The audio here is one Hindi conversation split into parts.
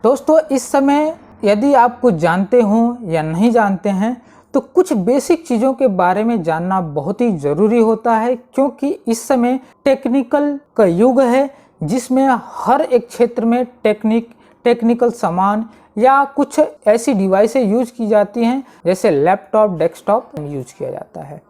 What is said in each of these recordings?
दोस्तों, इस समय यदि आप कुछ जानते हो या नहीं जानते हैं तो कुछ बेसिक चीज़ों के बारे में जानना बहुत ही ज़रूरी होता है, क्योंकि इस समय टेक्निकल का युग है जिसमें हर एक क्षेत्र में टेक्निकल सामान या कुछ ऐसी डिवाइसें यूज की जाती हैं जैसे लैपटॉप, डेस्कटॉप यूज किया जाता है।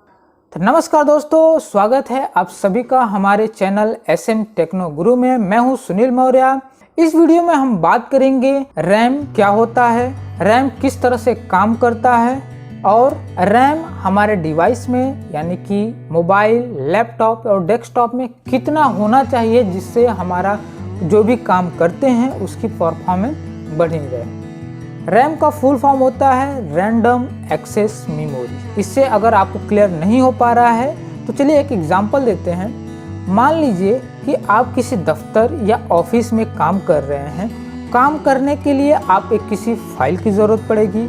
तो नमस्कार दोस्तों, स्वागत है आप सभी का हमारे चैनल SM टेक्नो गुरु में। मैं हूं सुनील मौर्य। इस वीडियो में हम बात करेंगे रैम क्या होता है, रैम किस तरह से काम करता है और रैम हमारे डिवाइस में यानी कि मोबाइल, लैपटॉप और डेस्कटॉप में कितना होना चाहिए जिससे हमारा जो भी काम करते हैं उसकी परफॉर्मेंस बढ़ी रहे। रैम का फुल फॉर्म होता है रैंडम एक्सेस मेमोरी। इससे अगर आपको क्लियर नहीं हो पा रहा है तो चलिए एक एग्जांपल देते हैं। मान लीजिए कि आप किसी दफ्तर या ऑफिस में काम कर रहे हैं। काम करने के लिए आप एक किसी फाइल की ज़रूरत पड़ेगी,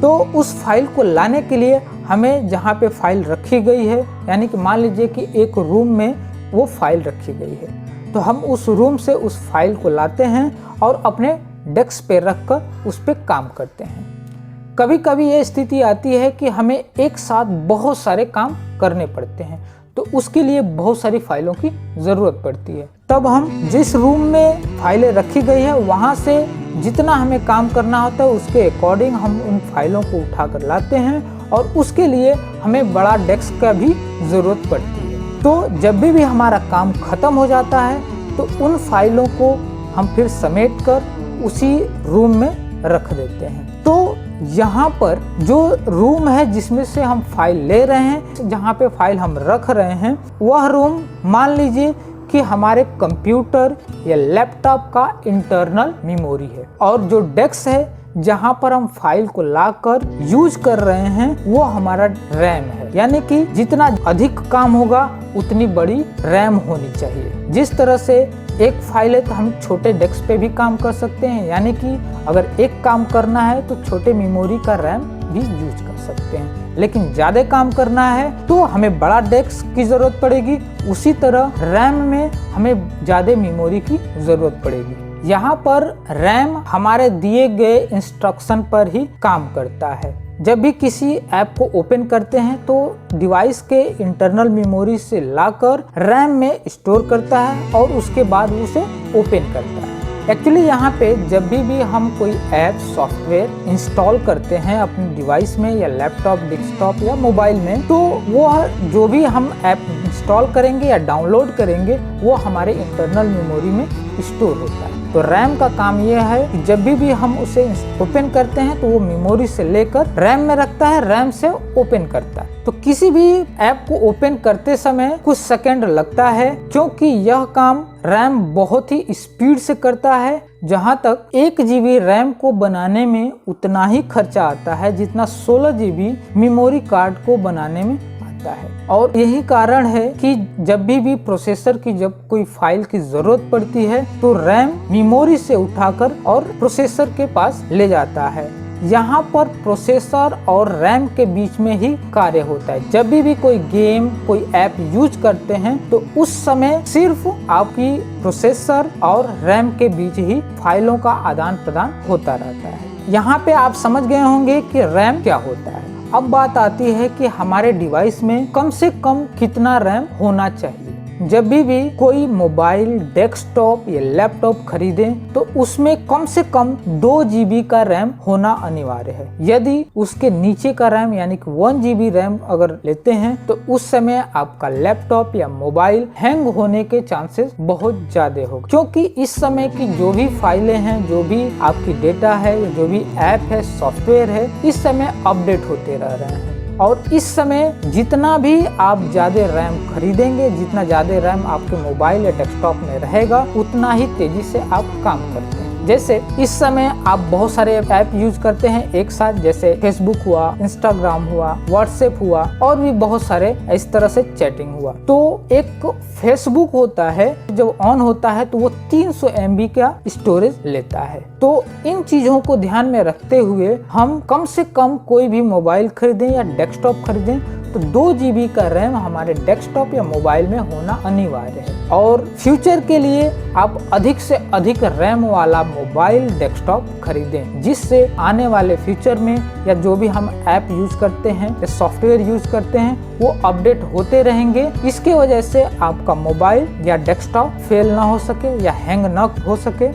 तो उस फाइल को लाने के लिए हमें जहाँ पे फाइल रखी गई है, यानी कि मान लीजिए कि एक रूम में वो फाइल रखी गई है, तो हम उस रूम से उस फाइल को लाते हैं और अपने डेस्क पे रख कर उस पर काम करते हैं। कभी कभी ये स्थिति आती है कि हमें एक साथ बहुत सारे काम करने पड़ते हैं, तो उसके लिए बहुत सारी फाइलों की ज़रूरत पड़ती है। तब हम जिस रूम में फाइलें रखी गई है वहाँ से जितना हमें काम करना होता है उसके अकॉर्डिंग हम उन फाइलों को उठा कर लाते हैं और उसके लिए हमें बड़ा डेस्क का भी ज़रूरत पड़ती है। तो जब भी हमारा काम ख़त्म हो जाता है तो उन फाइलों को हम फिर समेट कर उसी रूम में रख देते हैं। तो यहाँ पर जो रूम है जिसमें से हम फाइल ले रहे हैं, जहाँ पे फाइल हम रख रहे हैं, वह रूम मान लीजिए कि हमारे कंप्यूटर या लैपटॉप का इंटरनल मेमोरी है, और जो डेस्क है जहाँ पर हम फाइल को लाकर यूज कर रहे हैं वो हमारा रैम है। यानी कि जितना अधिक काम होगा उतनी बड़ी रैम होनी चाहिए। जिस तरह से एक फाइल है तो हम छोटे डेस्क पे भी काम कर सकते हैं, यानी कि अगर एक काम करना है तो छोटे मेमोरी का रैम भी यूज कर सकते हैं। लेकिन ज़्यादा काम करना है तो हमें बड़ा डेस्क की ज़रूरत पड़ेगी। उसी तरह रैम में हमें ज़्यादा मेमोरी की ज़रूरत पड़ेगी। यहाँ पर रैम हमारे दिए गए इंस्ट्रक्शन पर ही काम करता है। जब भी किसी ऐप को ओपन करते हैं तो डिवाइस के इंटरनल मेमोरी से लाकर रैम में स्टोर करता है और उसके बाद उसे ओपन करता है। एक्चुअली यहाँ पे जब भी हम कोई ऐप, सॉफ्टवेयर इंस्टॉल करते हैं अपने डिवाइस में या लैपटॉप, डेस्कटॉप या मोबाइल में, तो वह जो भी हम ऐप इंस्टॉल करेंगे या डाउनलोड करेंगे वो हमारे इंटरनल मेमोरी में स्टोर होता है। तो रैम का काम यह है कि जब भी हम उसे ओपन करते हैं तो वो मेमोरी से लेकर रैम में रखता है, रैम से ओपन करता है। तो किसी भी ऐप को ओपन करते समय कुछ सेकंड लगता है, क्योंकि यह काम रैम बहुत ही स्पीड से करता है। जहां तक 1 GB रैम को बनाने में उतना ही खर्चा आता है जितना 16 GB मेमोरी कार्ड को बनाने में है। और यही कारण है कि जब भी प्रोसेसर की जब कोई फाइल की जरूरत पड़ती है तो रैम मेमोरी से उठाकर और प्रोसेसर के पास ले जाता है। यहाँ पर प्रोसेसर और रैम के बीच में ही कार्य होता है। जब भी कोई गेम, कोई ऐप यूज करते हैं तो उस समय सिर्फ आपकी प्रोसेसर और रैम के बीच ही फाइलों का आदान प्रदान होता रहता है। यहाँ पे आप समझ गए होंगे कि रैम क्या होता है। अब बात आती है कि हमारे डिवाइस में कम से कम कितना रैम होना चाहिए। जब भी कोई मोबाइल, डेस्कटॉप या लैपटॉप खरीदें तो उसमें कम से कम 2 GB का रैम होना अनिवार्य है। यदि उसके नीचे का रैम यानी कि 1 GB रैम अगर लेते हैं तो उस समय आपका लैपटॉप या मोबाइल हैंग होने के चांसेस बहुत ज्यादा होगा, क्योंकि इस समय की जो भी फाइलें हैं, जो भी आपकी डेटा है, जो भी ऐप है, सॉफ्टवेयर है, इस समय अपडेट होते रह रहे हैं। और इस समय जितना भी आप ज़्यादा रैम खरीदेंगे, जितना ज़्यादा रैम आपके मोबाइल या डेस्कटॉप में रहेगा, उतना ही तेज़ी से आप काम करते हैं। जैसे इस समय आप बहुत सारे ऐप यूज करते हैं एक साथ, जैसे फेसबुक हुआ, इंस्टाग्राम हुआ, व्हाट्सएप हुआ और भी बहुत सारे इस तरह से चैटिंग हुआ। तो एक फेसबुक होता है, जब ऑन होता है तो वो 300 MB का स्टोरेज लेता है। तो इन चीजों को ध्यान में रखते हुए हम कम से कम कोई भी मोबाइल खरीदें या डेस्कटॉप खरीदें तो 2 GB का रैम हमारे डेस्कटॉप या मोबाइल में होना अनिवार्य है। और फ्यूचर के लिए आप अधिक से अधिक रैम वाला मोबाइल डेस्कटॉप खरीदें, जिससे आने वाले फ्यूचर में या जो भी हम ऐप यूज करते हैं या सॉफ्टवेयर यूज करते हैं वो अपडेट होते रहेंगे। इसके वजह से आपका मोबाइल या डेस्कटॉप फेल ना हो सके या हैंग ना हो सके।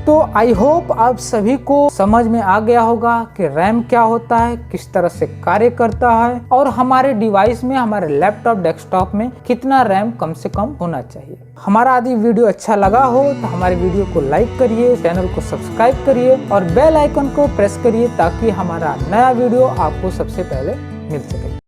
तो आई होप आप सभी को समझ में आ गया होगा कि रैम क्या होता है, किस तरह से कार्य करता है और हमारे डिवाइस में, हमारे लैपटॉप डेस्कटॉप में कितना रैम कम से कम होना चाहिए। हमारा यदि वीडियो अच्छा लगा हो तो हमारे वीडियो को लाइक करिए, चैनल को सब्सक्राइब करिए और बेल आइकन को प्रेस करिए ताकि हमारा नया वीडियो आपको सबसे पहले मिल सके।